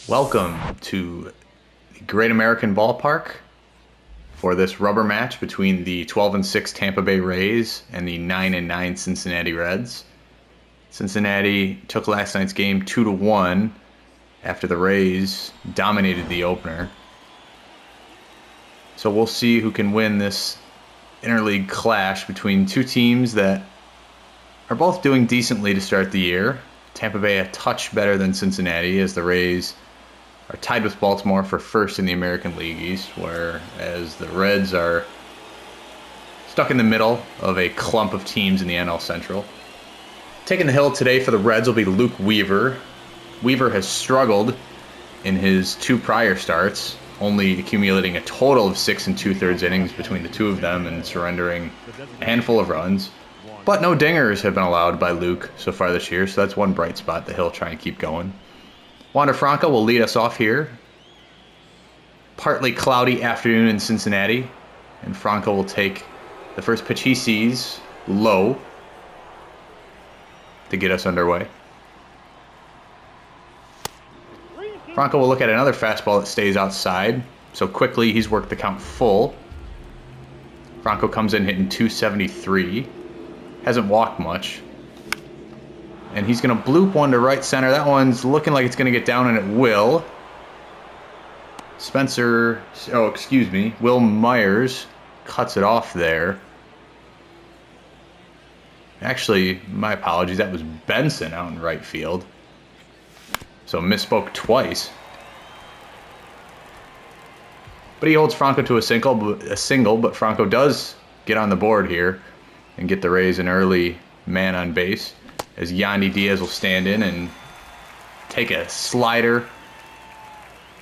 Welcome to the Great American Ballpark for this rubber match between the 12-6 Tampa Bay Rays and the 9-9 Cincinnati Reds. Cincinnati took last night's game 2-1 after the Rays dominated the opener. So we'll see who can win this interleague clash between two teams that are both doing decently to start the year. Tampa Bay a touch better than Cincinnati, as the Rays are tied with Baltimore for first in the American League East, whereas the Reds are stuck in the middle of a clump of teams in the NL Central. Taking the hill today for the Reds will be Luke Weaver. Weaver has struggled in his two prior starts, only accumulating a total of 6 2/3 innings between the two of them and surrendering a handful of runs. But no dingers have been allowed by Luke so far this year, so that's one bright spot that he'll try and keep going. Wander Franco will lead us off here. Partly cloudy afternoon in Cincinnati, and Franco will take the first pitch he sees low to get us underway. Franco will look at another fastball that stays outside, so quickly he's worked the count full. Franco comes in hitting 273. Hasn't walked much. And he's going to bloop one to right center. That one's looking like it's going to get down, and it will. Will Myers cuts it off there. Actually, my apologies, that was Benson out in right field. So misspoke twice. But he holds Franco to a single, but Franco does get on the board here and get the Rays an early man on base, as Yandy Diaz will stand in and take a slider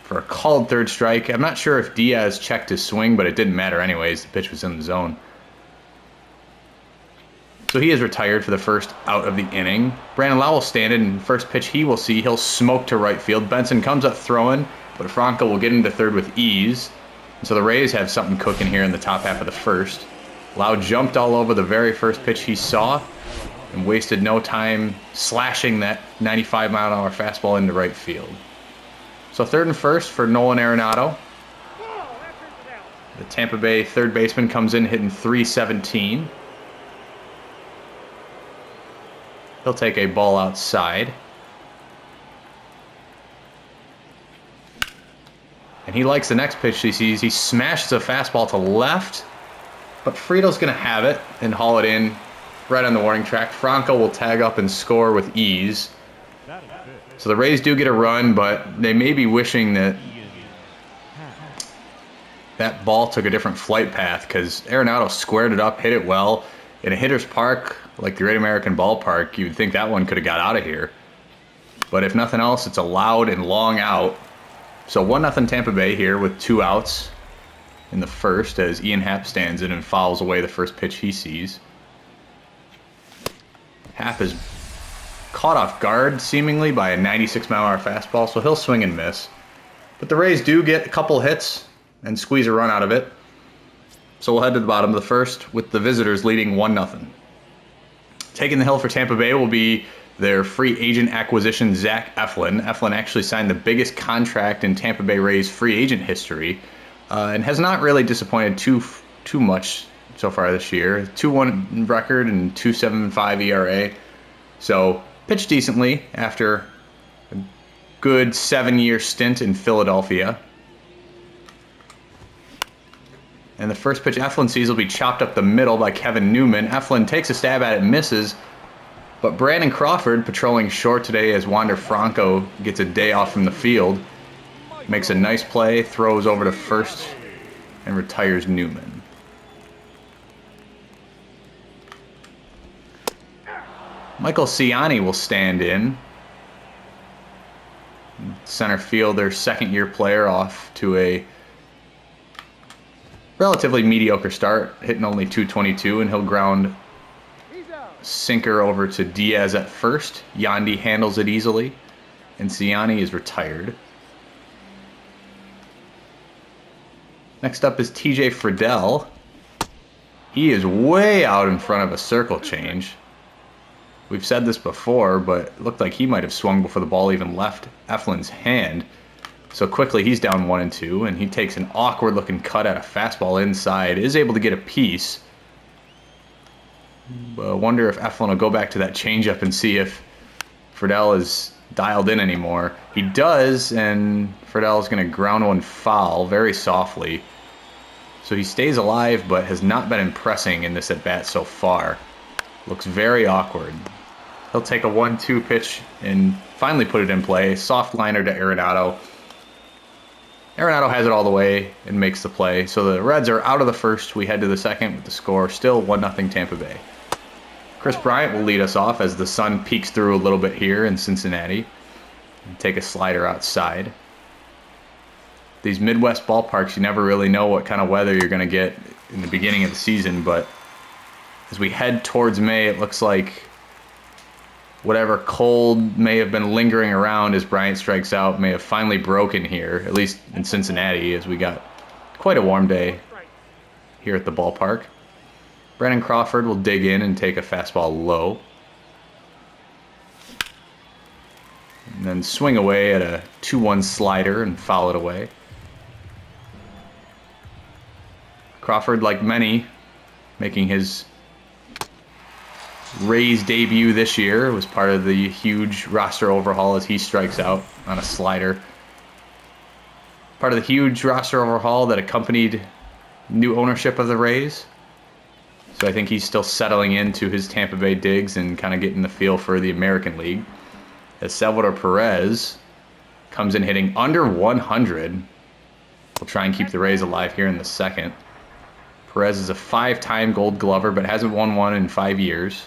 for a called third strike. I'm not sure if Diaz checked his swing, but it didn't matter anyways. The pitch was in the zone. So he is retired for the first out of the inning. Brandon Lowe will stand in, and first pitch he will see, he'll smoke to right field. Benson comes up throwing, but Franco will get into third with ease. And so the Rays have something cooking here in the top half of the first. Lowe jumped all over the very first pitch he saw and wasted no time slashing that 95-mile-an-hour fastball into right field. So third and first for Nolan Arenado. The Tampa Bay third baseman comes in hitting 317. He'll take a ball outside. And he likes the next pitch he sees. He smashes a fastball to left, but Friedel's going to have it and haul it in right on the warning track. Franco will tag up and score with ease. So the Rays do get a run, but they may be wishing that that ball took a different flight path, because Arenado squared it up, hit it well. In a hitter's park like the Great American Ballpark, you'd think that one could have got out of here. But if nothing else, it's a loud and long out. So 1-0 Tampa Bay here with 2 outs in the first, as Ian Happ stands in and fouls away the first pitch he sees. Happ is caught off guard, seemingly, by a 96-mile-an-hour fastball, so he'll swing and miss. But the Rays do get a couple hits and squeeze a run out of it. So we'll head to the bottom of the first with the visitors leading 1-0. Taking the hill for Tampa Bay will be their free agent acquisition, Zach Eflin. Eflin actually signed the biggest contract in Tampa Bay Rays free agent history, and has not really disappointed too much so far this year. 2-1 record and 2.75 ERA. So pitched decently after a good 7-year stint in Philadelphia. And the first pitch Eflin sees will be chopped up the middle by Kevin Newman. Eflin takes a stab at it, misses. But Brandon Crawford, patrolling short today as Wander Franco gets a day off from the field, makes a nice play, throws over to first, and retires Newman. Michael Ciani will stand in. Center fielder, second-year player, off to a relatively mediocre start, hitting only 222, and he'll ground sinker over to Diaz at first. Yandy handles it easily, and Ciani is retired. Next up is TJ Friedel. He is way out in front of a circle change. We've said this before, but it looked like he might have swung before the ball even left Eflin's hand. So quickly he's down 1-2, and he takes an awkward looking cut at a fastball inside, is able to get a piece. But I wonder if Eflin will go back to that changeup and see if Friedel is dialed in anymore. He does, and Friedel is going to ground one foul very softly. So he stays alive, but has not been impressing in this at-bat so far. Looks very awkward. He'll take a 1-2 pitch and finally put it in play. Soft liner to Arenado. Arenado has it all the way and makes the play. So the Reds are out of the first. We head to the second with the score still 1-0 Tampa Bay. Chris Bryant will lead us off as the sun peeks through a little bit here in Cincinnati. And take a slider outside. These Midwest ballparks, you never really know what kind of weather you're going to get in the beginning of the season, but as we head towards May, it looks like whatever cold may have been lingering around as Bryant strikes out may have finally broken here, at least in Cincinnati, as we got quite a warm day here at the ballpark. Brandon Crawford will dig in and take a fastball low. And then swing away at a 2-1 slider and foul it away. Crawford, like many, making his Rays debut this year, was part of the huge roster overhaul as he strikes out on a slider. Part of the huge roster overhaul that accompanied new ownership of the Rays. So I think he's still settling into his Tampa Bay digs and kind of getting the feel for the American League. As Salvador Perez comes in hitting under 100. We'll try and keep the Rays alive here in the second. Perez is a 5-time Gold Glover, but hasn't won one in 5 years.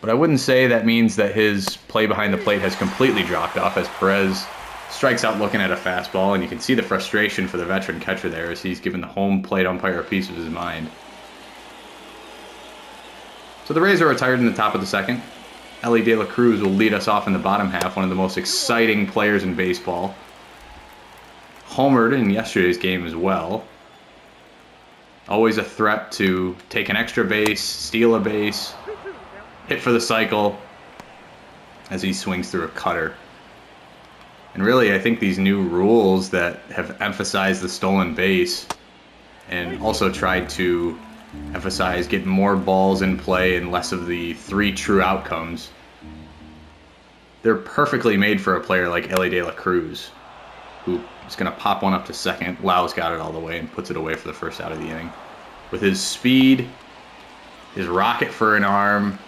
But I wouldn't say that means that his play behind the plate has completely dropped off, as Perez strikes out looking at a fastball, and you can see the frustration for the veteran catcher there as he's given the home plate umpire a piece of his mind. So the Rays are retired in the top of the second. Elly De La Cruz will lead us off in the bottom half, one of the most exciting players in baseball. Homered in yesterday's game as well. Always a threat to take an extra base, steal a base, hit for the cycle as he swings through a cutter. And really, I think these new rules that have emphasized the stolen base and also tried to emphasize getting more balls in play and less of the 3 true outcomes, they're perfectly made for a player like Elly De La Cruz, who is going to pop one up to second. Lau's got it all the way and puts it away for the first out of the inning. With his speed, his rocket for an arm,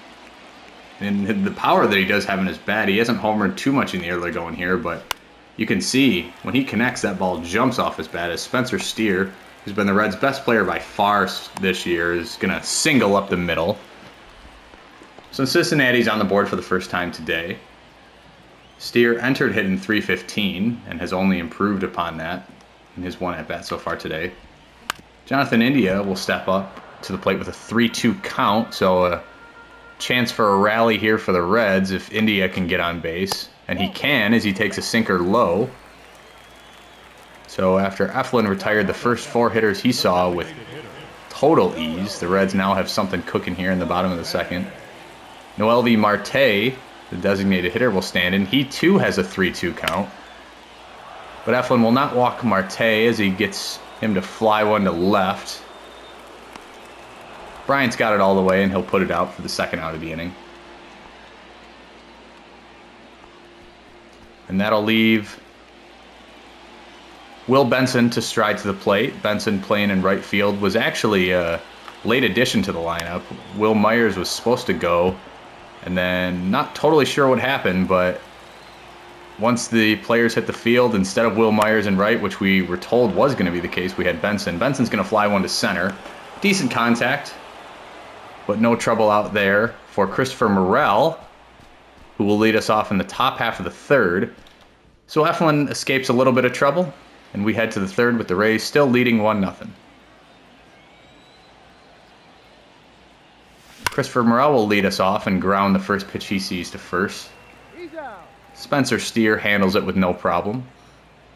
and the power that he does have in his bat, he hasn't homered too much in the early going here, but you can see when he connects, that ball jumps off his bat as Spencer Steer, who's been the Reds' best player by far this year, is going to single up the middle. So Cincinnati's on the board for the first time today. Steer entered hitting .315 and has only improved upon that in his one at-bat so far today. Jonathan India will step up to the plate with a 3-2 count, so a chance for a rally here for the Reds if India can get on base. And he can, as he takes a sinker low. So after Eflin retired the first 4 hitters he saw with total ease, the Reds now have something cooking here in the bottom of the second. Noelvi Marte, the designated hitter, will stand in. He too has a 3-2 count. But Eflin will not walk Marte as he gets him to fly one to left. Bryant's got it all the way, and he'll put it out for the second out of the inning. And that'll leave Will Benson to stride to the plate. Benson, playing in right field, was actually a late addition to the lineup. Will Myers was supposed to go, and then not totally sure what happened, but once the players hit the field, instead of Will Myers in right, which we were told was going to be the case, we had Benson. Benson's going to fly one to center. Decent contact, but no trouble out there for Christopher Morel, who will lead us off in the top half of the third. So Eflin escapes a little bit of trouble, and we head to the third with the Rays still leading 1-0. Christopher Morel will lead us off and ground the first pitch he sees to first. Spencer Steer handles it with no problem,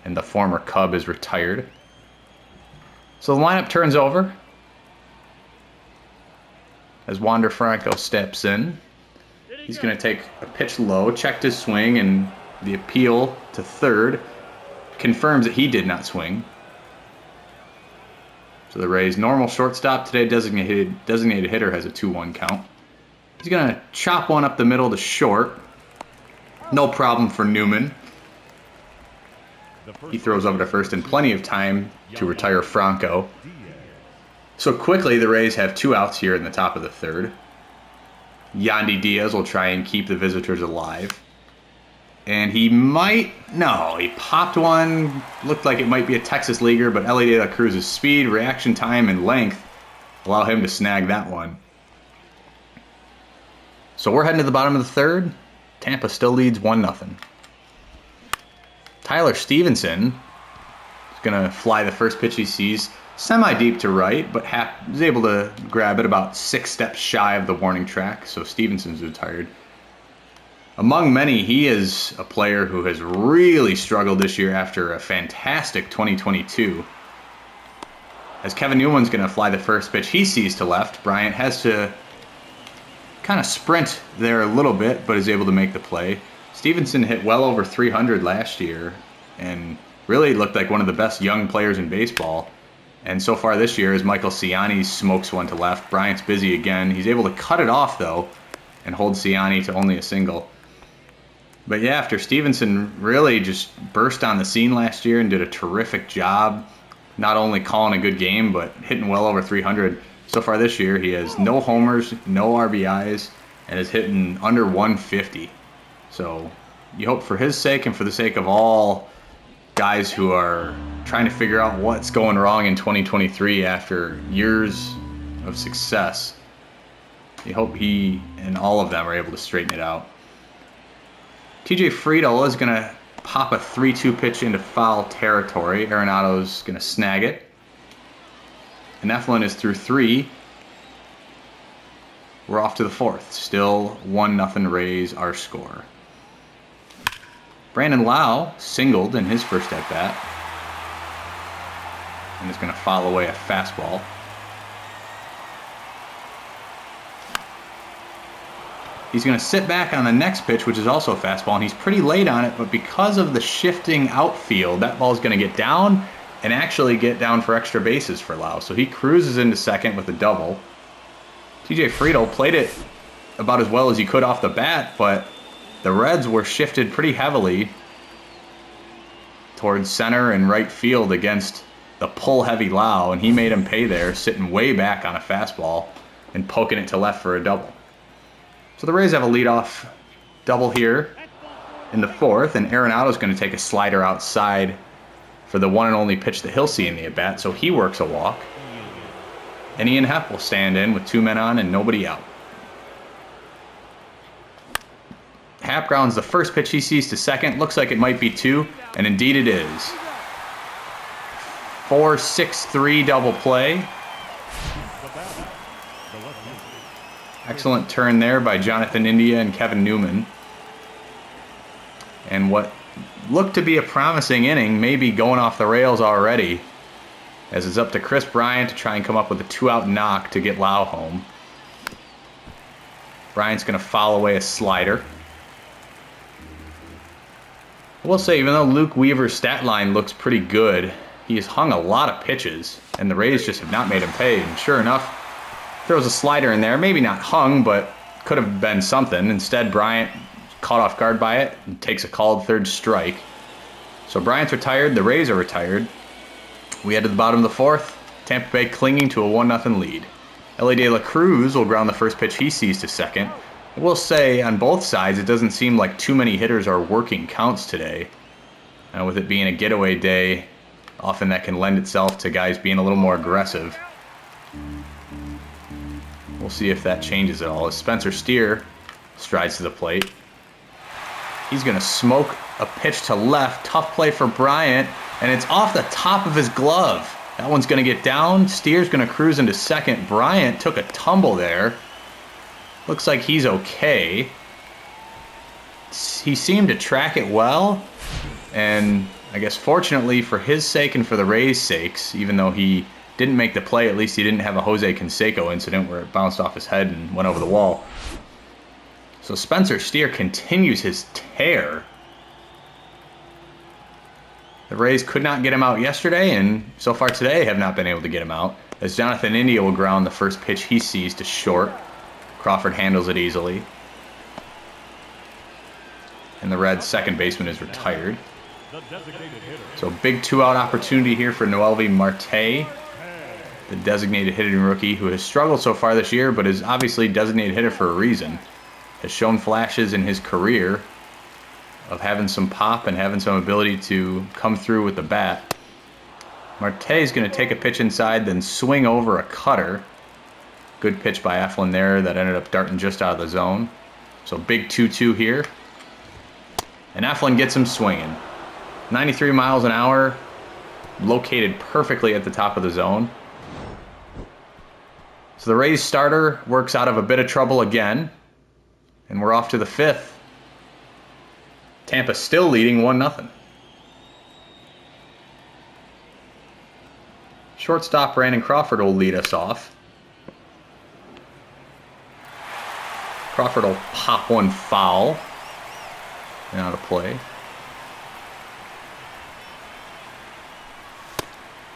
and the former Cub is retired. So the lineup turns over as Wander Franco steps in. He's going to take a pitch low, checked his swing, and The appeal to third confirms that he did not swing. So the Rays' normal shortstop today, designated hitter, has a 2-1 count. He's going to chop one up the middle to short. No problem for Newman. He throws over to first in plenty of time to retire Franco. So quickly, the Rays have 2 outs here in the top of the third. Yandy Diaz will try and keep the visitors alive. And he popped one. Looked like it might be a Texas leaguer, but Elly De La Cruz's speed, reaction time, and length allow him to snag that one. So we're heading to the bottom of the third. Tampa still leads 1-0. Tyler Stevenson is going to fly the first pitch he sees semi-deep to right, but is able to grab it about 6 steps shy of the warning track, so Stevenson's retired. Among many, he is a player who has really struggled this year after a fantastic 2022. As Kevin Newman's going to fly the first pitch he sees to left, Bryant has to kind of sprint there a little bit, but is able to make the play. Stevenson hit well over 300 last year and really looked like one of the best young players in baseball. And so far this year, as Michael Ciani smokes one to left, Bryant's busy again. He's able to cut it off, though, and hold Ciani to only a single. But yeah, after Stevenson really just burst on the scene last year and did a terrific job, not only calling a good game, but hitting well over 300. So far this year, he has no homers, no RBIs, and is hitting under 150. So you hope for his sake and for the sake of all guys who are trying to figure out what's going wrong in 2023 after years of success, you hope he and all of them are able to straighten it out. TJ Friedel is going to pop a 3-2 pitch into foul territory. Arenado's going to snag it. And Eflin is through 3. We're off to the 4th. Still 1-0 Rays, our score. Brandon Lau singled in his first at-bat. And is going to foul away a fastball. He's going to sit back on the next pitch, which is also a fastball, and he's pretty late on it, but because of the shifting outfield, that ball is going to get down and actually get down for extra bases for Lau. So he cruises into second with a double. TJ Friedel played it about as well as he could off the bat, but the Reds were shifted pretty heavily towards center and right field against the pull-heavy Lau, and he made him pay there, sitting way back on a fastball and poking it to left for a double. So the Rays have a leadoff double here in the 4th, and Arenado's going to take a slider outside for the one and only pitch that he'll see in the at-bat, so he works a walk. And Ian Hepp will stand in with 2 men on and nobody out. Happ grounds the first pitch he sees to second. Looks like it might be 2, and indeed it is. 4-6-3 double play. Excellent turn there by Jonathan India and Kevin Newman. And what looked to be a promising inning may be going off the rails already, as it's up to Chris Bryant to try and come up with a 2-out knock to get Lau home. Bryant's going to foul away a slider. I will say, even though Luke Weaver's stat line looks pretty good, he has hung a lot of pitches, and the Rays just have not made him pay. And sure enough, throws a slider in there, maybe not hung, but could have been something. Instead, Bryant caught off guard by it and takes a called third strike. So Bryant's retired, the Rays are retired. We head to the bottom of the 4th, Tampa Bay clinging to a 1-0 lead. Elly De La Cruz will ground the first pitch he sees to second. I will say, on both sides, it doesn't seem like too many hitters are working counts today. With it being a getaway day, often that can lend itself to guys being a little more aggressive. We'll see if that changes at all. As Spencer Steer strides to the plate, he's going to smoke a pitch to left. Tough play for Bryant, and it's off the top of his glove. That one's going to get down. Steer's going to cruise into second. Bryant took a tumble there. Looks like he's okay. He seemed to track it well, and I guess fortunately for his sake and for the Rays' sakes, even though he didn't make the play, at least he didn't have a Jose Canseco incident where it bounced off his head and went over the wall. So Spencer Steer continues his tear The Rays could not get him out yesterday, and so far today have not been able to get him out, as Jonathan India will ground the first pitch he sees to short. Crawford handles it easily. And the Reds' second baseman is retired. So big two-out opportunity here for Noelvi Marte, the designated hitting rookie who has struggled so far this year, but is obviously designated hitter for a reason. Has shown flashes in his career of having some pop and having some ability to come through with the bat. Marte is going to take a pitch inside, then swing over a cutter. Good pitch by Eflin there that ended up darting just out of the zone. So big 2-2 here. And Eflin gets him swinging. 93 miles an hour, located perfectly at the top of the zone. So the Rays starter works out of a bit of trouble again. And we're off to the fifth. Tampa still leading 1-0. Shortstop Brandon Crawford will lead us off. Crawford will pop one foul and out of play.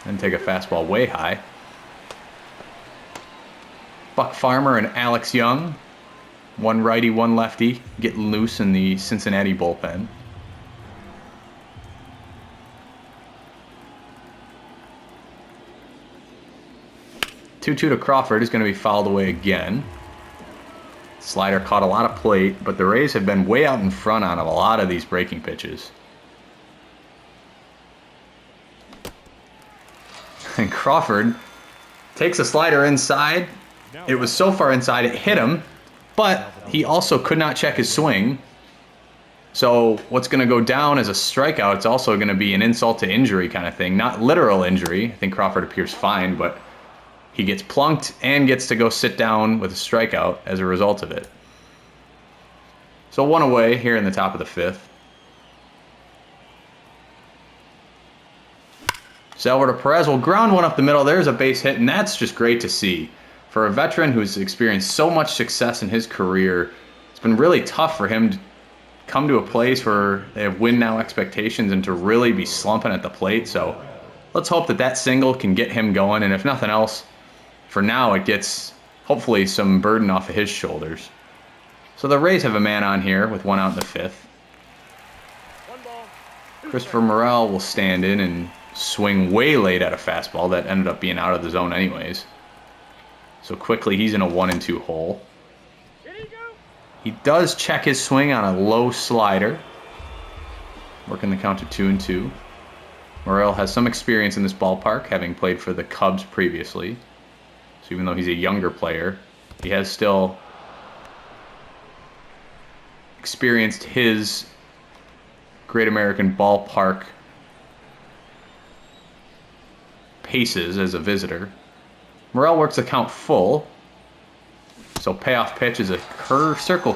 And take a fastball way high. Buck Farmer and Alex Young, one righty, one lefty, getting loose in the Cincinnati bullpen. Two-two to Crawford is going to be fouled away again. Slider caught a lot of plate, but the Rays have been way out in front on a lot of these breaking pitches. And Crawford takes a slider inside. It was so far inside it hit him, but he also could not check his swing. So what's going to go down as a strikeout, it's also going to be an insult to injury kind of thing. Not literal injury. I think Crawford appears fine, but he gets plunked and gets to go sit down with a strikeout as a result of it. So one away here in the top of the fifth. Salvador Perez will ground one up the middle. There's a base hit, and that's just great to see. For a veteran who's experienced so much success in his career, it's been really tough for him to come to a place where they have win-now expectations and to really be slumping at the plate. So let's hope that that single can get him going, and if nothing else, for now it gets hopefully some burden off of his shoulders. So the Rays have a man on here with one out in the fifth. Christopher Morel will stand in and swing way late at a fastball that ended up being out of the zone anyways. So quickly he's in a 1-2 hole. He does check his swing on a low slider, working the count to 2-2. Morel has some experience in this ballpark, having played for the Cubs previously. So even though he's a younger player, he has still experienced his Great American Ballpark paces as a visitor. Morel works the count full. So payoff pitch is a circle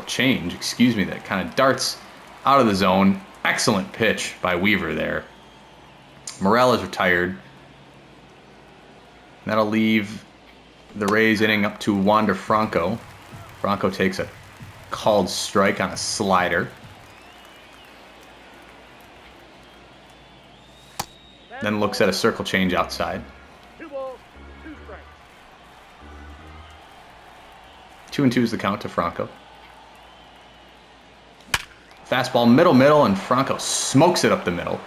change, that kind of darts out of the zone. Excellent pitch by Weaver there. Morel is retired. That'll leave the Rays inning up to Wander Franco. Franco takes a called strike on a slider. Then looks at a circle change outside. 2-2 is the count to Franco. Fastball middle, and Franco smokes it up the middle.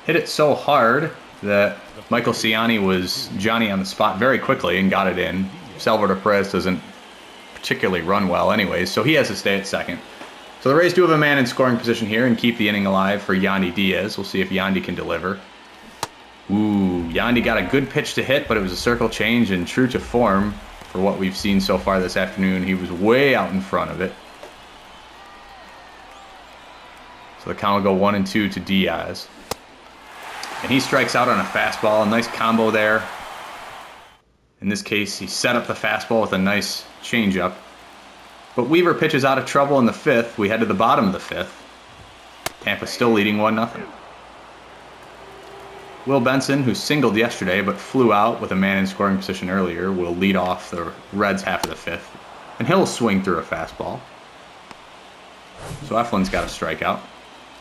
Hit it so hard that Michael Ciani was Johnny on the spot very quickly and got it in. Salvador Perez doesn't particularly run well anyways, so he has to stay at second. So the Rays do have a man in scoring position here and keep the inning alive for Yandy Diaz. We'll see if Yandy can deliver. Ooh, Yandy got a good pitch to hit, but it was a circle change, and true to form for what we've seen so far this afternoon, he was way out in front of it. So the count will go 1-2 to Diaz. And he strikes out on a fastball. A nice combo there. In this case, he set up the fastball with a nice changeup. But Weaver pitches out of trouble in the fifth. We head to the bottom of the fifth. Tampa still leading 1-0. Will Benson, who singled yesterday but flew out with a man in scoring position earlier, will lead off the Reds' half of the fifth. And he'll swing through a fastball. So Eflin's got a strikeout.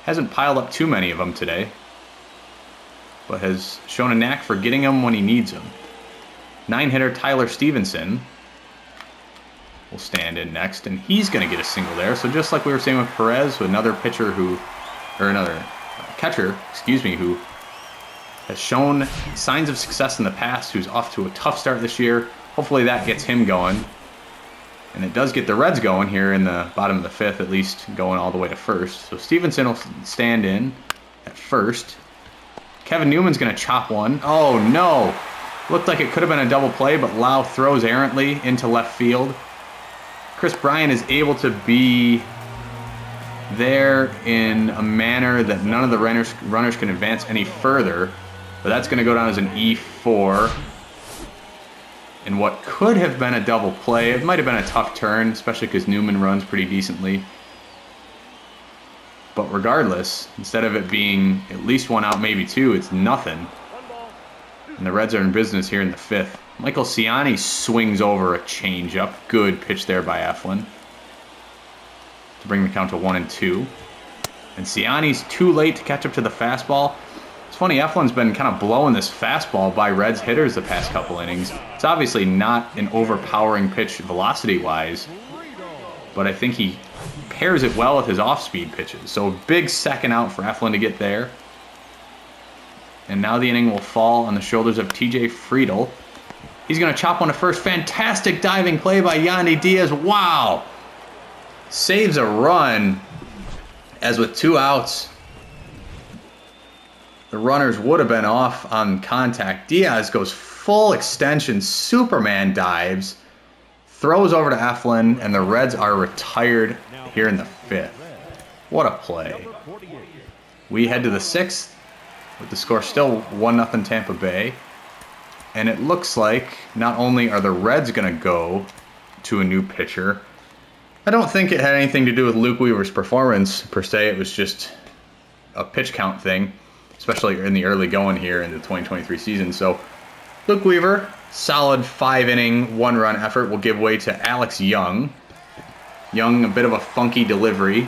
Hasn't piled up too many of them today, but has shown a knack for getting them when he needs them. 9-hitter Tyler Stevenson will stand in next, and he's going to get a single there. So just like we were saying with Perez, another pitcher who, or another catcher, excuse me, who has shown signs of success in the past, who's off to a tough start this year. Hopefully that gets him going. And it does get the Reds going here in the bottom of the fifth, at least going all the way to first. So Stevenson will stand in at first. Kevin Newman's going to chop one. Oh, no. Looked like it could have been a double play, but Lau throws errantly into left field. Chris Bryant is able to be there in a manner that none of the runners can advance any further. But that's going to go down as an E4. And what could have been a double play, it might have been a tough turn, especially because Newman runs pretty decently. But regardless, instead of it being at least one out, maybe two, it's nothing. And the Reds are in business here in the fifth. Michael Ciani swings over a changeup. Good pitch there by Eflin to bring the count to 1-2. And Ciani's too late to catch up to the fastball. It's funny, Eflin's been kind of blowing this fastball by Reds hitters the past couple innings. It's obviously not an overpowering pitch velocity-wise, but I think he pairs it well with his off-speed pitches. So a big second out for Eflin to get there. And now the inning will fall on the shoulders of TJ Friedl. He's going to chop one to first. Fantastic diving play by Yandy Diaz. Wow! Saves a run, as with 2 outs, the runners would have been off on contact. Diaz goes full extension, Superman dives, throws over to Eflin, and the Reds are retired here in the fifth. What a play. We head to the sixth, with the score still 1-0 Tampa Bay. And it looks like not only are the Reds going to go to a new pitcher, I don't think it had anything to do with Luke Weaver's performance per se. It was just a pitch count thing, especially in the early going here in the 2023 season. So Luke Weaver, solid 5-inning, 1-run effort will give way to Alex Young. Young, a bit of a funky delivery.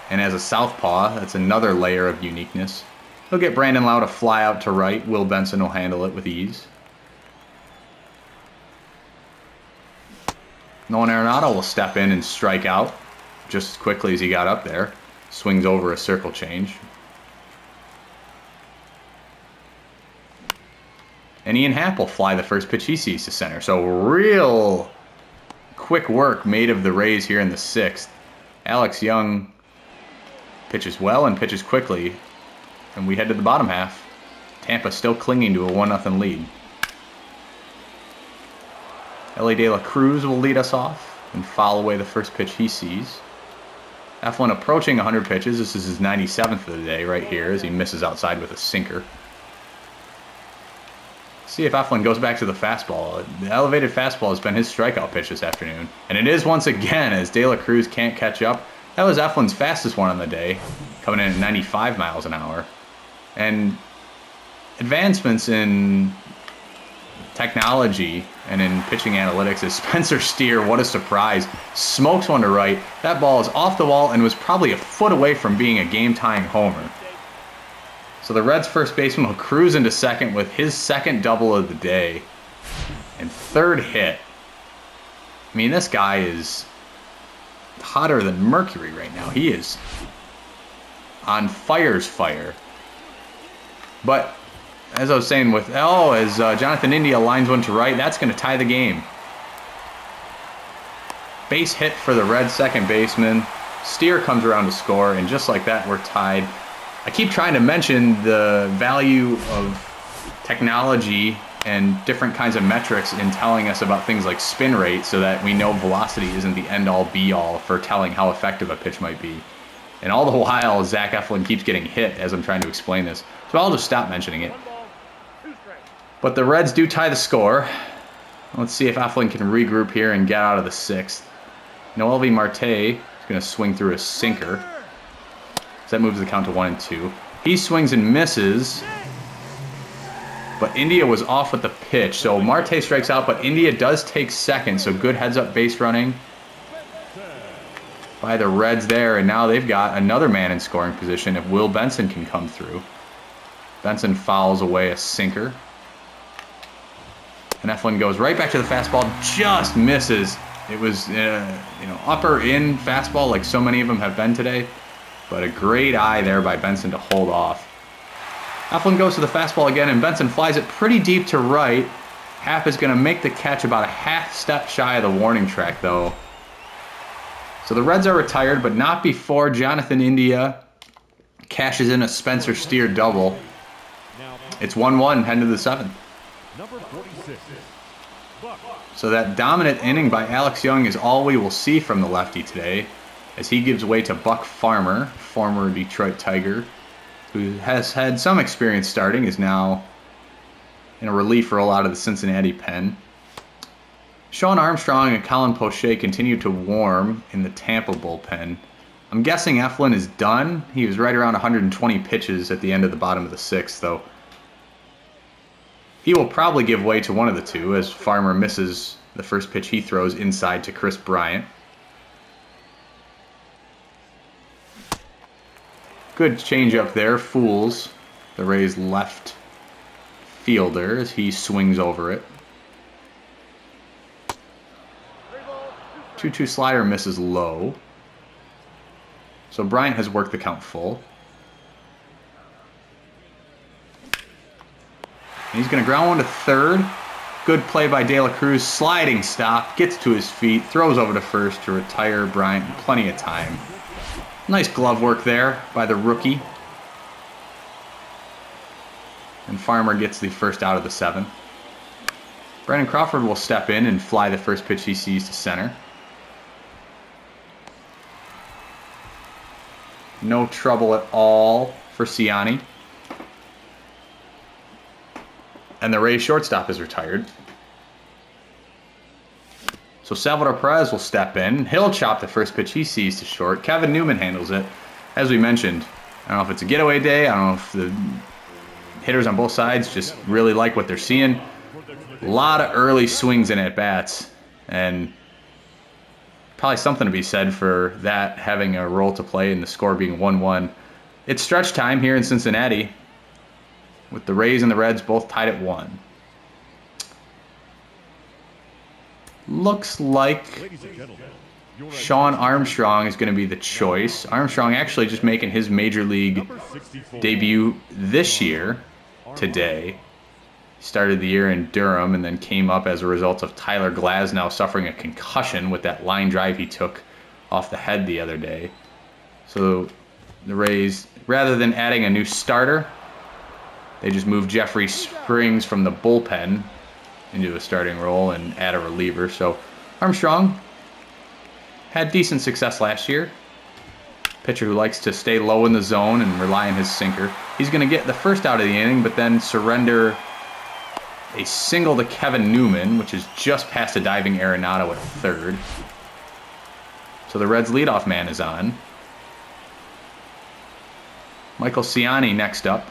And as a southpaw, that's another layer of uniqueness. He'll get Brandon Lau to fly out to right. Will Benson will handle it with ease. Nolan Arenado will step in and strike out just as quickly as he got up there. Swings over a circle change. And Ian Happ will fly the first pitch he sees to center. So real quick work made of the Rays here in the sixth. Alex Young pitches well and pitches quickly. And we head to the bottom half. Tampa still clinging to a 1-0 lead. Ellie De La Cruz will lead us off and foul away the first pitch he sees. Eflin approaching 100 pitches. This is his 97th of the day right here as he misses outside with a sinker. See if Eflin goes back to the fastball. The elevated fastball has been his strikeout pitch this afternoon. And it is once again as De La Cruz can't catch up. That was Eflin's fastest one on the day, coming in at 95 miles an hour. And advancements in technology and in pitching analytics as Spencer Steer, what a surprise, smokes one to right. That ball is off the wall and was probably a foot away from being a game-tying homer. So the Reds' first baseman will cruise into second with his second double of the day and third hit. I mean, this guy is hotter than mercury right now. He is on fire's fire. But as I was saying, as Jonathan India lines one to right, that's going to tie the game. Base hit for the Reds' second baseman. Steer comes around to score, and just like that, we're tied. I keep trying to mention the value of technology and different kinds of metrics in telling us about things like spin rate so that we know velocity isn't the end-all, be-all for telling how effective a pitch might be. And all the while, Zach Eflin keeps getting hit as I'm trying to explain this. So I'll just stop mentioning it. But the Reds do tie the score. Let's see if Eflin can regroup here and get out of the sixth. Noelvi Marte is going to swing through a sinker. So that moves the count to 1-2. He swings and misses. But India was off with the pitch. So Marte strikes out, but India does take second. So good heads-up base running. by the Reds there, and now they've got another man in scoring position if Will Benson can come through. Benson fouls away a sinker. And Eflin goes right back to the fastball, just misses. It was, upper in fastball like so many of them have been today, but a great eye there by Benson to hold off. Eflin goes to the fastball again, and Benson flies it pretty deep to right. Happ is going to make the catch about a half step shy of the warning track, though. So the Reds are retired, but not before Jonathan India cashes in a Spencer Steer double. It's 1-1 heading to the 7th. So that dominant inning by Alex Young is all we will see from the lefty today, as he gives way to Buck Farmer, former Detroit Tiger, who has had some experience starting, is now in a relief role out of the Cincinnati pen. Sean Armstrong and Colin Poche continue to warm in the Tampa bullpen. I'm guessing Eflin is done. He was right around 120 pitches at the end of the bottom of the 6th, though. He will probably give way to one of the two as Farmer misses the first pitch he throws inside to Chris Bryant. Good changeup there, fools the Rays' left fielder as he swings over it. 2-2 slider misses low. So Bryant has worked the count full. And he's going to ground one to third. Good play by De La Cruz. Sliding stop. Gets to his feet. Throws over to first to retire Bryant in plenty of time. Nice glove work there by the rookie. And Farmer gets the first out of the 7th. Brandon Crawford will step in and fly the first pitch he sees to center. No trouble at all for Ciani. And the Rays shortstop is retired. So Salvador Perez will step in. He'll chop the first pitch he sees to short. Kevin Newman handles it. As we mentioned, I don't know if it's a getaway day. I don't know if the hitters on both sides just really like what they're seeing. A lot of early swings and at-bats. And probably something to be said for that having a role to play in the score being 1-1. It's stretch time here in Cincinnati, with the Rays and the Reds both tied at 1. Looks like Sean Armstrong is going to be the choice. Armstrong actually just making his major league debut this year, today. He started the year in Durham and then came up as a result of Tyler Glasnow suffering a concussion with that line drive he took off the head the other day. So the Rays, rather than adding a new starter, they just moved Jeffrey Springs from the bullpen into a starting role and add a reliever. So Armstrong had decent success last year. Pitcher who likes to stay low in the zone and rely on his sinker. He's going to get the first out of the inning, but then surrender a single to Kevin Newman, which is just past a diving Arenado at third. So the Reds' leadoff man is on. Michael Ciani next up.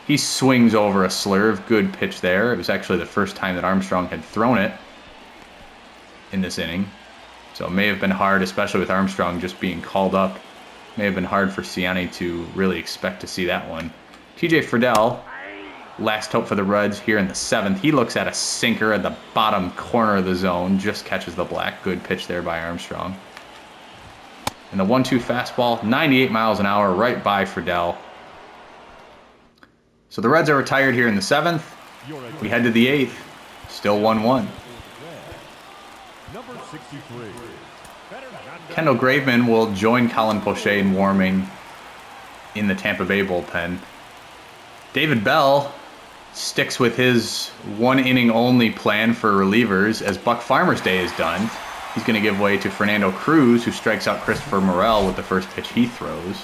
He swings over a slurve. Good pitch there. It was actually the first time that Armstrong had thrown it in this inning. So it may have been hard, especially with Armstrong just being called up. May have been hard for Ciani to really expect to see that one. TJ Friedel, last hope for the Reds here in the 7th. He looks at a sinker at the bottom corner of the zone. Just catches the black. Good pitch there by Armstrong. And the 1-2 fastball, 98 miles an hour, right by Friedel. So the Reds are retired here in the 7th. We head to the 8th. Still 1-1. Number 63. Kendall Graveman will join Colin Poche in warming in the Tampa Bay bullpen. David Bell sticks with his one-inning-only plan for relievers as Buck Farmer's day is done. He's going to give way to Fernando Cruz, who strikes out Christopher Morel with the first pitch he throws.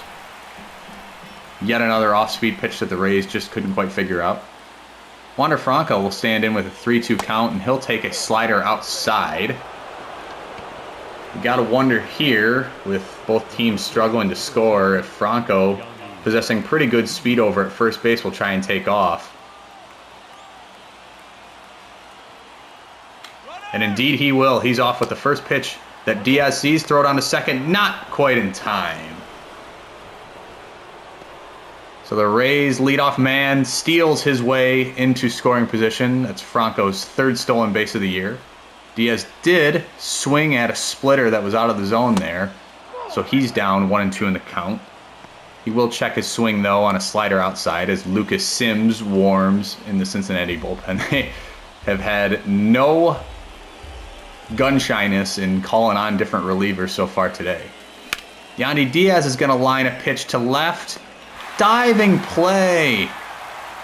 Yet another off-speed pitch that the Rays just couldn't quite figure out. Wander Franco will stand in with a 3-2 count, and he'll take a slider outside. You got to wonder here, with both teams struggling to score, if Franco, possessing pretty good speed over at first base, will try and take off. And indeed he will. He's off with the first pitch that Diaz sees. Throw it on to second. Not quite in time. So the Rays leadoff man steals his way into scoring position. That's Franco's third stolen base of the year. Diaz did swing at a splitter that was out of the zone there. So he's down 1-2 in the count. He will check his swing, though, on a slider outside as Lucas Sims warms in the Cincinnati bullpen. They have had no gun shyness in calling on different relievers so far today. Yandy Diaz is going to line a pitch to left. Diving play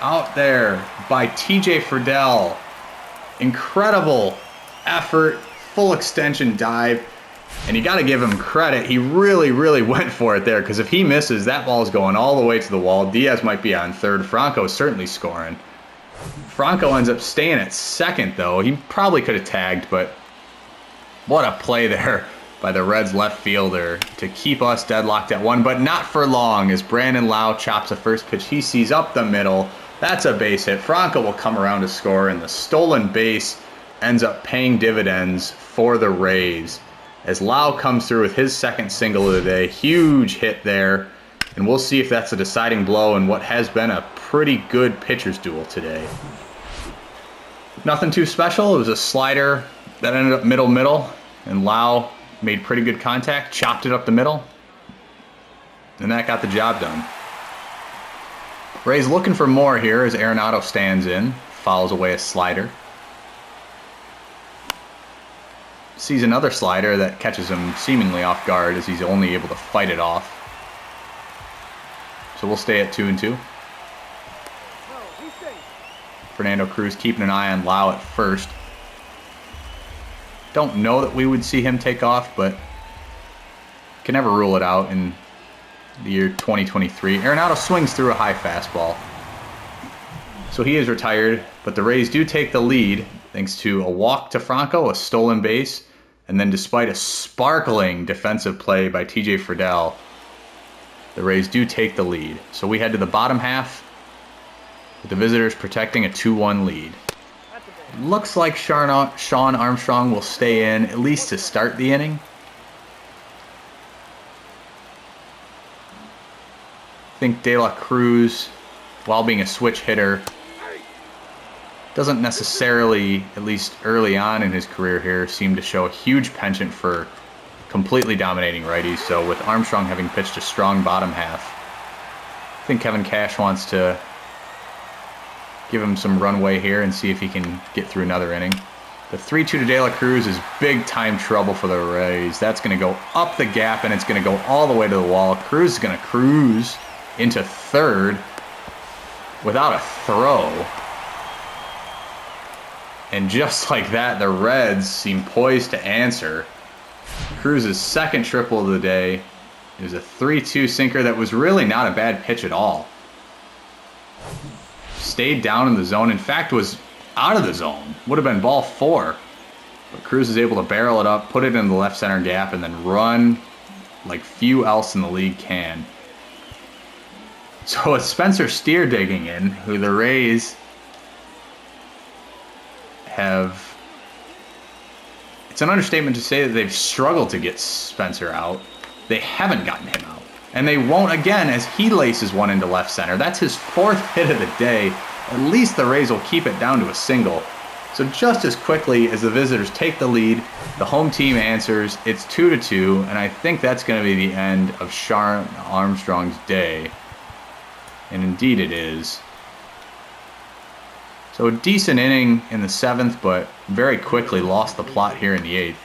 out there by TJ Friedel. Incredible effort, full extension dive. And you got to give him credit. He really, really went for it there, because if he misses, that ball is going all the way to the wall. Diaz might be on third. Franco is certainly scoring. Franco ends up staying at second, though. He probably could have tagged, but what a play there by the Reds left fielder to keep us deadlocked at one, but not for long, as Brandon Lau chops a first pitch he sees up the middle. That's a base hit. Franco will come around to score, and the stolen base ends up paying dividends for the Rays as Lau comes through with his second single of the day. Huge hit there, and we'll see if that's a deciding blow in what has been a pretty good pitcher's duel today. Nothing too special. It was a slider that ended up middle, and Lau made pretty good contact, chopped it up the middle, and that got the job done. Rays looking for more here as Arenado stands in, fouls away a slider. Sees another slider that catches him seemingly off guard as he's only able to fight it off. So we'll stay at 2-2. Fernando Cruz keeping an eye on Lau at first. Don't know that we would see him take off, but can never rule it out in the year 2023. Arenado swings through a high fastball. So he is retired, but the Rays do take the lead thanks to a walk to Franco, a stolen base, and then despite a sparkling defensive play by TJ Friedel, the Rays do take the lead. So we head to the bottom half with the visitors protecting a 2-1 lead. Looks like Sean Armstrong will stay in, at least to start the inning. I think De La Cruz, while being a switch hitter, doesn't necessarily, at least early on in his career here, seem to show a huge penchant for completely dominating righties. So with Armstrong having pitched a strong bottom half, I think Kevin Cash wants to give him some runway here and see if he can get through another inning. The 3-2 to De La Cruz is big-time trouble for the Rays. That's going to go up the gap, and it's going to go all the way to the wall. Cruz is going to cruise into third without a throw. And just like that, the Reds seem poised to answer. Cruz's second triple of the day. It was a 3-2 sinker that was really not a bad pitch at all. Stayed down in the zone. In fact, was out of the zone. Would have been ball 4. But Cruz is able to barrel it up, put it in the left center gap, and then run like few else in the league can. So it's Spencer Steer digging in, who the Rays have... It's an understatement to say that they've struggled to get Spencer out. They haven't gotten him out. And they won't again as he laces one into left center. That's his 4th hit of the day. At least the Rays will keep it down to a single. So just as quickly as the visitors take the lead, the home team answers. It's 2-2, and I think that's going to be the end of Sean Armstrong's day. And indeed it is. So a decent inning in the 7th, but very quickly lost the plot here in the 8th.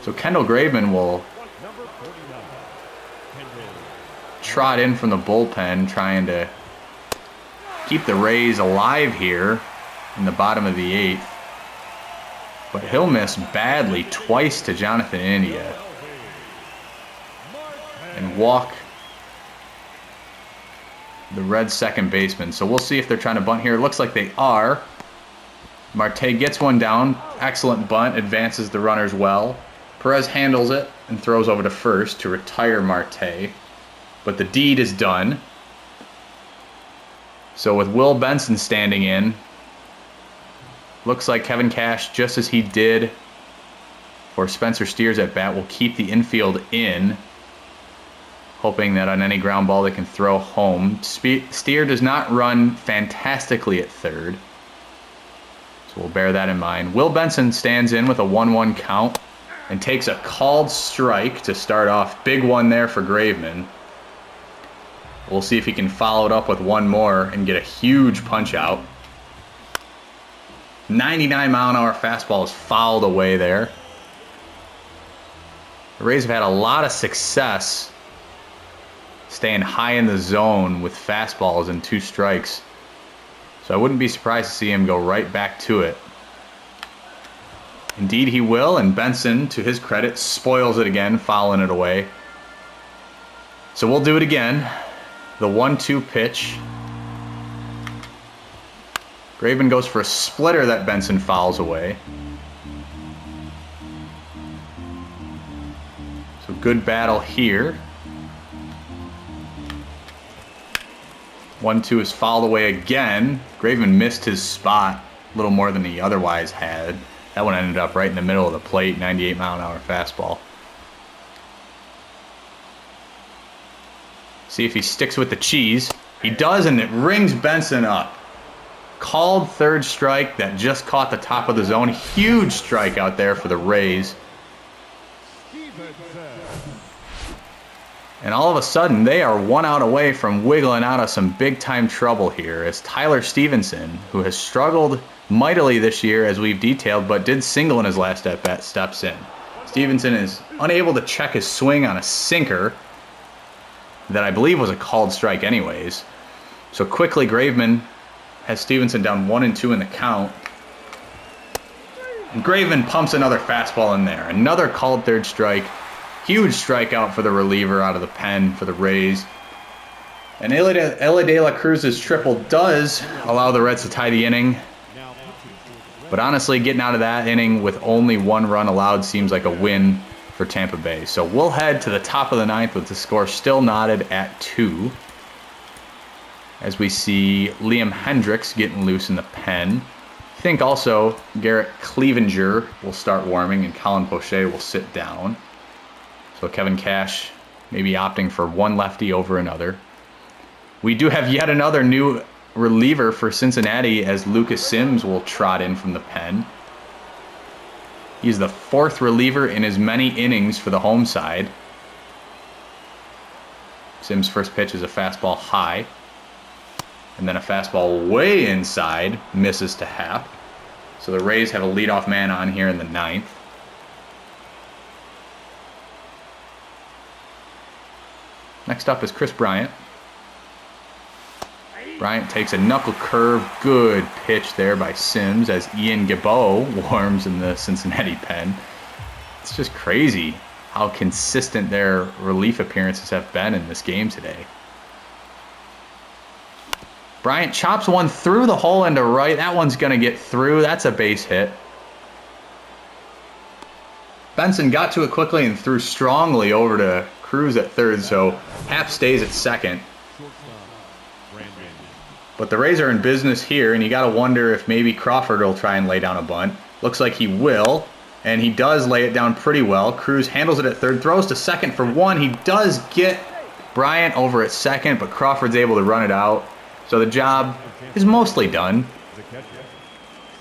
So Kendall Graveman will trot in from the bullpen, trying to keep the Rays alive here in the bottom of the 8th. But he'll miss badly twice to Jonathan India and walk the Reds' second baseman. So we'll see if they're trying to bunt here. It looks like they are. Marte gets one down. Excellent bunt. Advances the runners well. Perez handles it and throws over to first to retire Marte. But the deed is done. So with Will Benson standing in, looks like Kevin Cash, just as he did for Spencer Steers at bat will keep the infield in, hoping that on any ground ball they can throw home. Steer does not run fantastically at third, so we'll bear that in mind. Will Benson stands in with a 1-1 count and takes a called strike to start off. Big one there for Graveman. We'll see if he can follow it up with one more and get a huge punch out. 99-mile-an-hour fastball is fouled away there. The Rays have had a lot of success staying high in the zone with fastballs and 2 strikes. So I wouldn't be surprised to see him go right back to it. Indeed he will, and Benson, to his credit, spoils it again, fouling it away. So we'll do it again. The 1-2 pitch. Graveman goes for a splitter that Benson fouls away. So good battle here. 1-2 is fouled away again. Graveman missed his spot a little more than he otherwise had. That one ended up right in the middle of the plate, 98-mile-an-hour fastball. See if he sticks with the cheese. He does, and it rings Benson up. Called third strike that just caught the top of the zone. Huge strike out there for the Rays. And all of a sudden, they are 1 out away from wiggling out of some big-time trouble here, as Tyler Stevenson, who has struggled mightily this year, as we've detailed, but did single in his last at-bat, steps in. Stevenson is unable to check his swing on a sinker that I believe was a called strike anyways. So quickly, Graveman has Stevenson down 1-2 in the count. And Graveman pumps another fastball in there. Another called third strike. Huge strikeout for the reliever out of the pen for the Rays. And Ellie De La Cruz's triple does allow the Reds to tie the inning. But honestly, getting out of that inning with only 1 run allowed seems like a win for Tampa Bay. So we'll head to the top of the 9th with the score still knotted at 2. As we see Liam Hendricks getting loose in the pen. I think also Garrett Clevenger will start warming and Colin Poche will sit down. So Kevin Cash maybe opting for one lefty over another. We do have yet another new reliever for Cincinnati, as Lucas Sims will trot in from the pen. He's the 4th reliever in as many innings for the home side. Sims' first pitch is a fastball high. And then a fastball way inside, misses to Happ. So the Rays have a leadoff man on here in the 9th. Next up is Chris Bryant. Bryant takes a knuckle curve. Good pitch there by Sims as Ian Gabot warms in the Cincinnati pen. It's just crazy how consistent their relief appearances have been in this game today. Bryant chops one through the hole into right. That one's going to get through. That's a base hit. Benson got to it quickly and threw strongly over to Cruz at third, so Happ stays at second. But the Rays are in business here, and you got to wonder if maybe Crawford will try and lay down a bunt. Looks like he will, and he does lay it down pretty well. Cruz handles it at third, throws to second for one. He does get Bryant over at second, but Crawford's able to run it out. So the job is mostly done.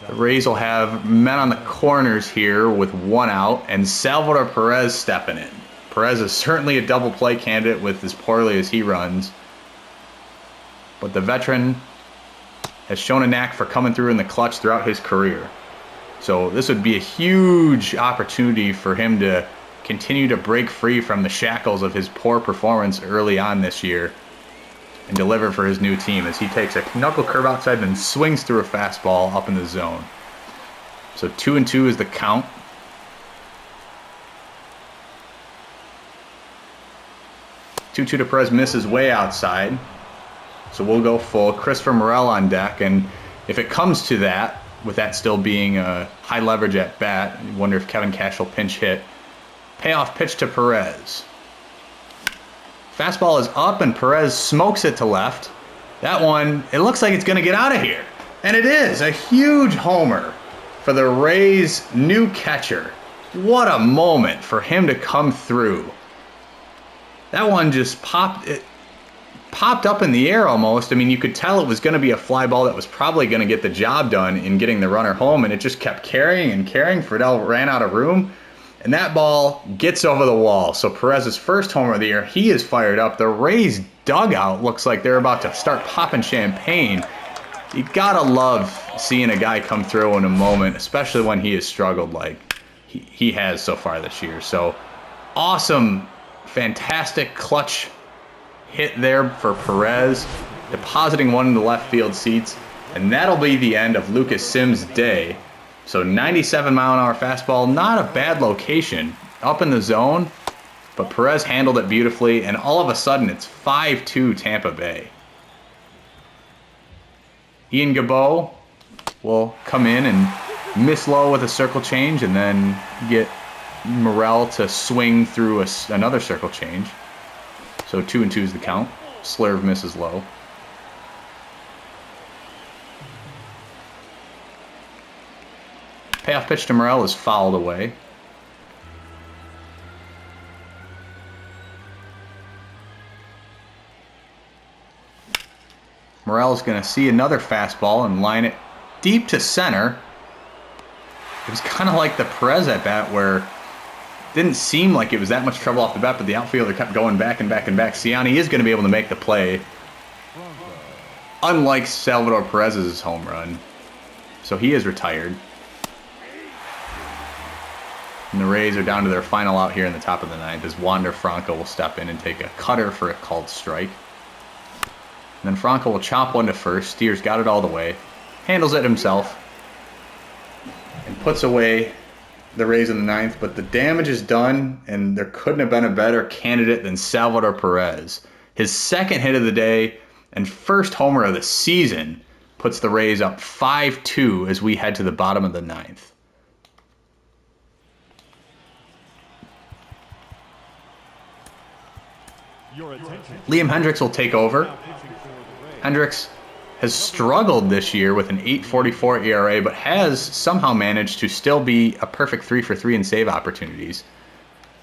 The Rays will have men on the corners here with 1 out, and Salvador Perez stepping in. Perez is certainly a double play candidate with as poorly as he runs. But the veteran has shown a knack for coming through in the clutch throughout his career. So this would be a huge opportunity for him to continue to break free from the shackles of his poor performance early on this year and deliver for his new team, as he takes a knuckle curve outside and swings through a fastball up in the zone. So 2-2 is the count. Two to Perez misses way outside. So we'll go full. Christopher Morel on deck, and if it comes to that, with that still being a high leverage at bat, I wonder if Kevin Cash will pinch hit. Payoff pitch to Perez. Fastball is up, and Perez smokes it to left. That one, it looks like it's going to get out of here. And it is. A huge homer for the Rays' new catcher. What a moment for him to come through. That one just popped up in the air almost. I mean, you could tell it was going to be a fly ball that was probably going to get the job done in getting the runner home, and it just kept carrying and carrying. Friedel ran out of room, and that ball gets over the wall. So Perez's first homer of the year, he is fired up. The Rays dugout looks like they're about to start popping champagne. You gotta love seeing a guy come through in a moment, especially when he has struggled like he has so far this year. So awesome, fantastic clutch hit there for Perez, depositing one in the left field seats, and that'll be the end of Lucas Sims' day. So 97-mile-an-hour fastball, not a bad location, up in the zone, but Perez handled it beautifully, and all of a sudden it's 5-2 Tampa Bay. Ian Gabot will come in and miss low with a circle change, and then get Morel to swing through another circle change. So 2-2 is the count. Slurve misses low. Payoff pitch to Morel is fouled away. Morel's going to see another fastball and line it deep to center. It was kind of like the Perez at bat where it didn't seem like it was that much trouble off the bat, but the outfielder kept going back and back and back. Ciani is going to be able to make the play, unlike Salvador Perez's home run. So he is retired. And the Rays are down to their final out here in the top of the ninth as Wander Franco will step in and take a cutter for a called strike. And then Franco will chop one to first. Steers got it all the way. Handles it himself. And puts away the Rays in the ninth. But the damage is done, and there couldn't have been a better candidate than Salvador Perez. His second hit of the day and first homer of the season puts the Rays up 5-2 as we head to the bottom of the ninth. Liam Hendriks will take over. Hendriks has struggled this year with an 8.44 ERA, but has somehow managed to still be a perfect 3 for 3 in save opportunities.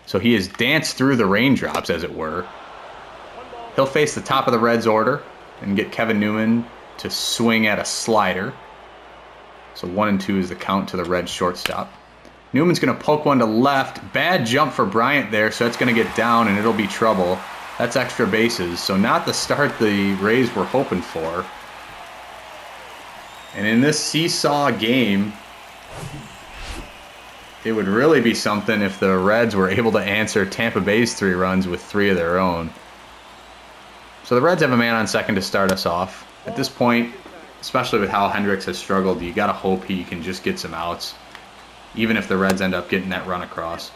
So he has danced through the raindrops, as it were. He'll face the top of the Reds order and get Kevin Newman to swing at a slider. So 1-2 is the count to the Reds shortstop. Newman's going to poke one to left. Bad jump for Bryant there, so that's going to get down and it'll be trouble. That's extra bases, so not the start the Rays were hoping for. And in this seesaw game, it would really be something if the Reds were able to answer Tampa Bay's 3 runs with 3 of their own. So the Reds have a man on second to start us off. At this point, especially with how Hendriks has struggled, you got to hope he can just get some outs, even if the Reds end up getting that run across.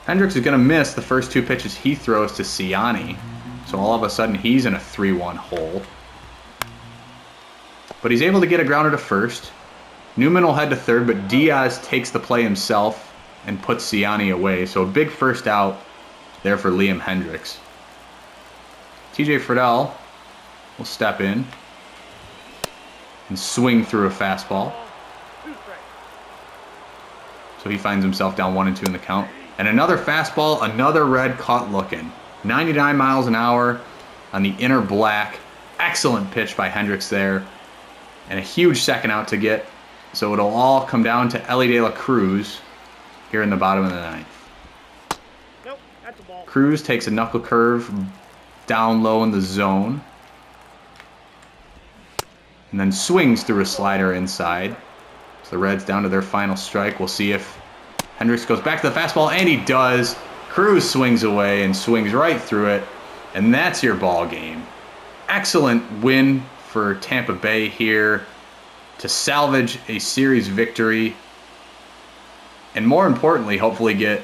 Hendriks is going to miss the first 2 pitches he throws to Ciani. So all of a sudden he's in a 3-1 hole. But he's able to get a grounder to first. Newman will head to third, but Diaz takes the play himself and puts Ciani away. So a big first out there for Liam Hendriks. TJ Friedel will step in and swing through a fastball. So he finds himself down 1-2 in the count. And another fastball, another Red caught looking. 99 miles an hour on the inner black. Excellent pitch by Hendriks there. And a huge second out to get. So it'll all come down to Elly De La Cruz here in the bottom of the ninth. Nope, that's a ball. Cruz takes a knuckle curve down low in the zone. And then swings through a slider inside. So the Reds down to their final strike. We'll see if Hendriks goes back to the fastball, and he does. Cruz swings away and swings right through it, and that's your ball game. Excellent win for Tampa Bay here to salvage a series victory, and more importantly, hopefully get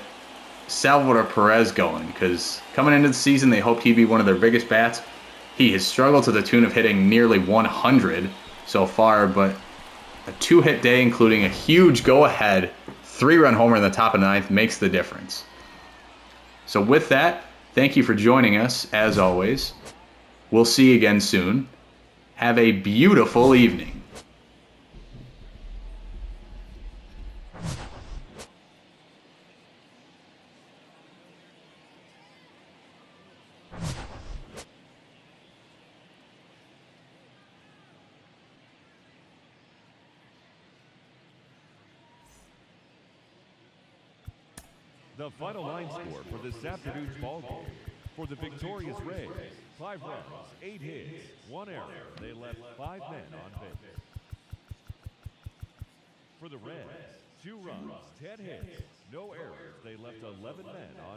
Salvador Perez going, because coming into the season, they hoped he'd be one of their biggest bats. He has struggled to the tune of hitting nearly 100 so far, but a 2-hit day, including a huge go-ahead 3-run homer in the top of the ninth, makes the difference. So with that, thank you for joining us, as always. We'll see you again soon. Have a beautiful evening. The final line score for this afternoon's ball game. For the victorious Rays, 5 runs, 8 hits, 1 error. They left 5 men on base. For the Reds, 2 runs, 10 hits, no errors. They left 11 men on